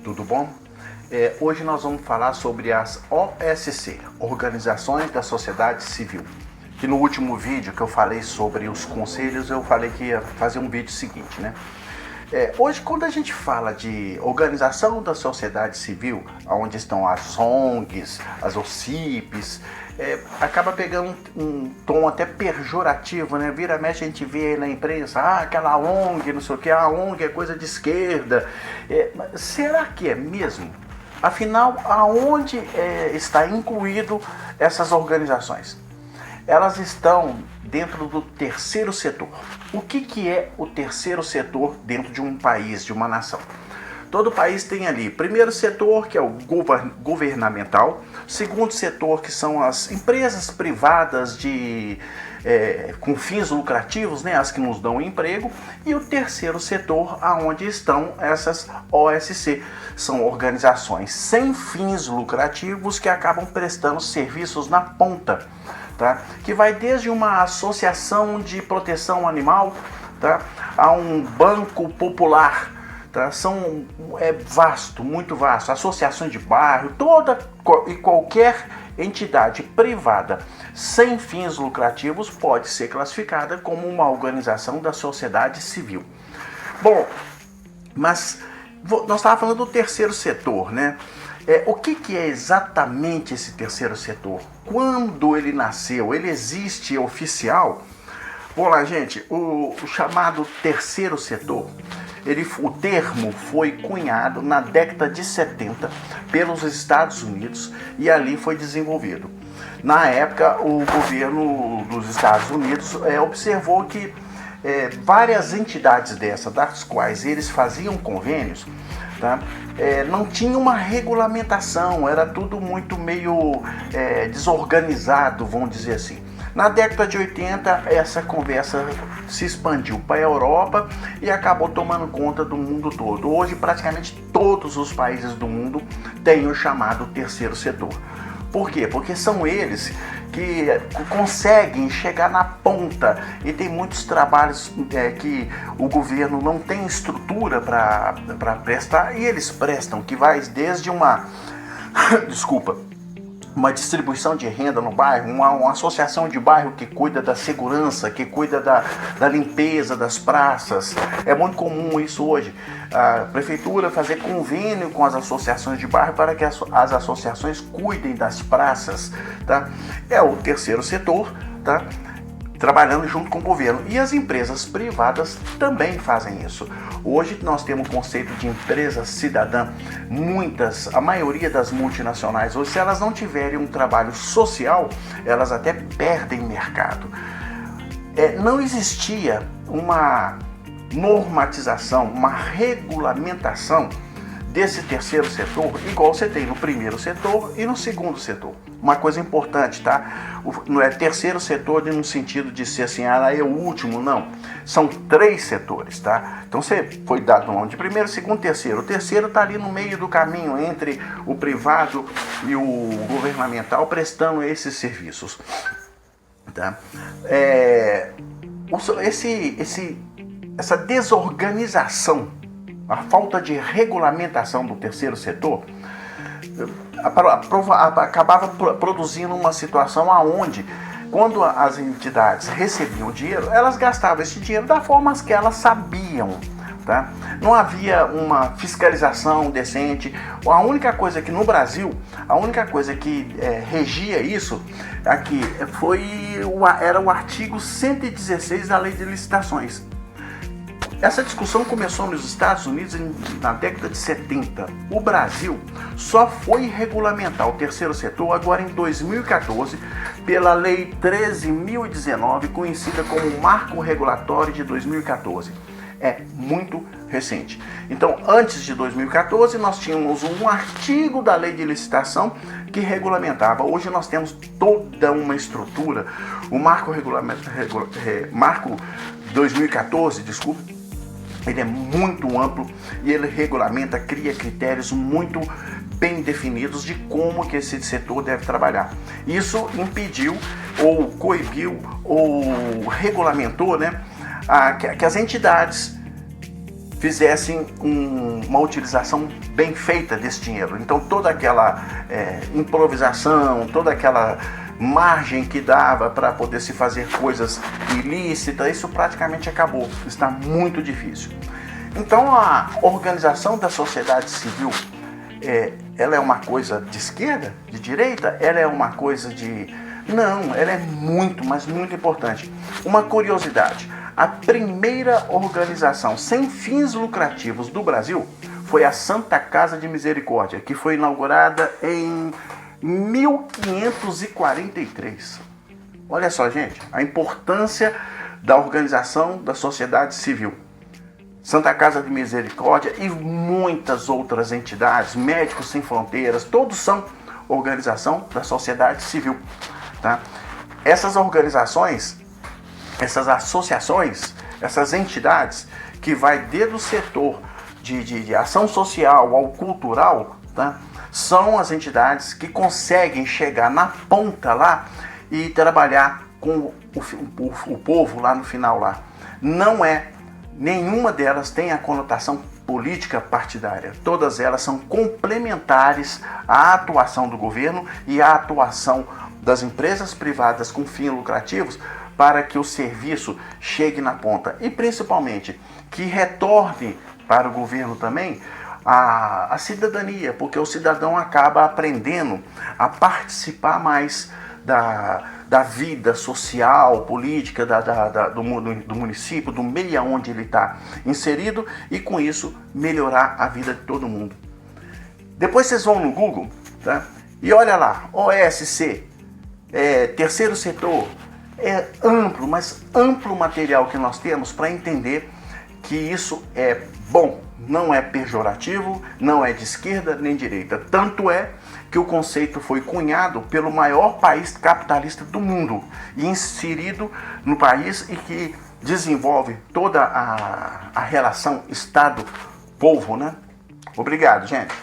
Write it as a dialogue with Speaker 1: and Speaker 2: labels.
Speaker 1: tudo bom? Hoje nós vamos falar sobre as OSC, Organizações da Sociedade Civil. Que no último vídeo que eu falei sobre os conselhos, eu falei que ia fazer um vídeo seguinte, né? Hoje, quando a gente fala de organização da sociedade civil, onde estão as ONGs, as OCIPs, acaba pegando um tom até pejorativo, né? Vira mexe, a gente vê aí na imprensa, aquela ONG, não sei o que, a ONG é coisa de esquerda. Mas será que é mesmo? Afinal, aonde está incluído essas organizações? Elas estão dentro do terceiro setor. O que é o terceiro setor dentro de um país, de uma nação? Todo país tem ali, primeiro setor, que é o governamental, segundo setor, que são as empresas privadas com fins lucrativos, né, as que nos dão emprego, e o terceiro setor, aonde estão essas OSC, são organizações sem fins lucrativos que acabam prestando serviços na ponta. Tá? Que vai desde uma associação de proteção animal, tá? A um banco popular, tá? É vasto, muito vasto. Associações de bairro, toda e qualquer entidade privada sem fins lucrativos pode ser classificada como uma organização da sociedade civil. Bom, mas nós estávamos falando do terceiro setor, né? O que é exatamente esse terceiro setor? Quando ele nasceu? Ele existe oficial? Vamos lá, gente. O chamado terceiro setor, o termo foi cunhado na década de 70 pelos Estados Unidos e ali foi desenvolvido. Na época, o governo dos Estados Unidos observou que várias entidades das quais eles faziam convênios, tá? Não tinha uma regulamentação, era tudo muito meio desorganizado, vamos dizer assim. Na década de 80, essa conversa se expandiu para a Europa e acabou tomando conta do mundo todo. Hoje, praticamente todos os países do mundo têm o chamado terceiro setor. Por quê? Porque são eles que conseguem chegar na ponta e tem muitos trabalhos que o governo não tem estrutura para prestar e eles prestam, que vai desde uma distribuição de renda no bairro, uma associação de bairro que cuida da segurança, que cuida da limpeza das praças. É muito comum isso hoje. A prefeitura fazer convênio com as associações de bairro para que as associações cuidem das praças, tá? É o terceiro setor, tá? Trabalhando junto com o governo. E as empresas privadas também fazem isso. Hoje nós temos o conceito de empresa cidadã. A maioria das multinacionais, hoje, se elas não tiverem um trabalho social, elas até perdem mercado. Não existia uma normatização, uma regulamentação desse terceiro setor, igual você tem no primeiro setor e no segundo setor. Uma coisa importante, tá? Não é terceiro setor no sentido de ser assim, é o último, não. São 3 setores, tá? Então você foi dado o nome de primeiro, segundo, terceiro. O terceiro está ali no meio do caminho entre o privado e o governamental prestando esses serviços, tá? Essa desorganização, a falta de regulamentação do terceiro setor acabava produzindo uma situação onde, quando as entidades recebiam dinheiro, elas gastavam esse dinheiro da forma que elas sabiam, tá? Não havia uma fiscalização decente. A única coisa que no Brasil, regia isso aqui era o artigo 116 da Lei de Licitações. Essa discussão começou nos Estados Unidos na década de 70. O Brasil só foi regulamentar o terceiro setor agora em 2014 pela Lei 13.019, conhecida como Marco Regulatório de 2014. É muito recente. Então, antes de 2014, nós tínhamos um artigo da Lei de Licitação que regulamentava. Hoje nós temos toda uma estrutura. O Marco 2014, ele é muito amplo e ele regulamenta, cria critérios muito bem definidos de como que esse setor deve trabalhar. Isso impediu, ou coibiu, ou regulamentou, né, que as entidades fizessem uma utilização bem feita desse dinheiro. Então toda aquela improvisação, toda aquela margem que dava para poder se fazer coisas ilícitas, isso praticamente acabou. Está muito difícil. Então a organização da sociedade civil, ela é uma coisa de esquerda, de direita? Ela é uma coisa de... Não, ela é muito, mas muito importante. Uma curiosidade: a primeira organização sem fins lucrativos do Brasil foi a Santa Casa de Misericórdia, que foi inaugurada em 1543. Olha só, gente, a importância da organização da sociedade civil. Santa Casa de Misericórdia e muitas outras entidades, Médicos Sem Fronteiras, todos são organização da sociedade civil. Tá? Essas organizações, essas associações, essas entidades que vai desde o setor de ação social ao cultural, tá? São as entidades que conseguem chegar na ponta lá e trabalhar com o povo lá no final lá. Nenhuma delas tem a conotação política partidária. Todas elas são complementares à atuação do governo e à atuação das empresas privadas com fins lucrativos para que o serviço chegue na ponta e principalmente que retorne para o governo também a cidadania, porque o cidadão acaba aprendendo a participar mais da vida social, política do município, do meio onde ele está inserido, e com isso melhorar a vida de todo mundo. Depois vocês vão no Google, tá? E olha lá, OSC, terceiro setor, amplo, mas amplo material que nós temos para entender que isso é bom, não é pejorativo, não é de esquerda nem direita. Tanto é que o conceito foi cunhado pelo maior país capitalista do mundo e inserido no país e que desenvolve toda a relação Estado-povo, né? Obrigado, gente.